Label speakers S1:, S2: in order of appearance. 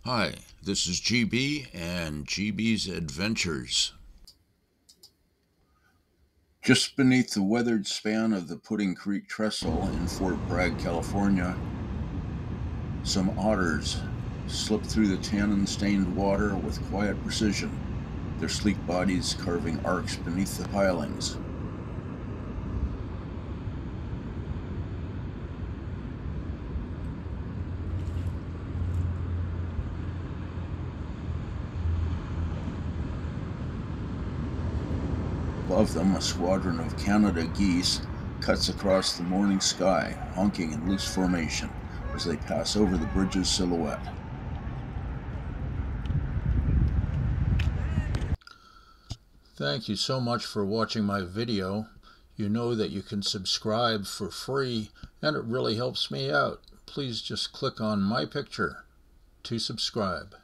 S1: Hi, this is GB and GB's Adventures. Just beneath the weathered span of the Pudding Creek Trestle in Fort Bragg, California, some otters slip through the tannin-stained water with quiet precision, their sleek bodies carving arcs beneath the pilings. Above them, a squadron of Canada geese cuts across the morning sky, honking in loose formation as they pass over the bridge's silhouette. Thank you so much for watching my video. You know that you can subscribe for free and it really helps me out. Please just click on my picture to subscribe.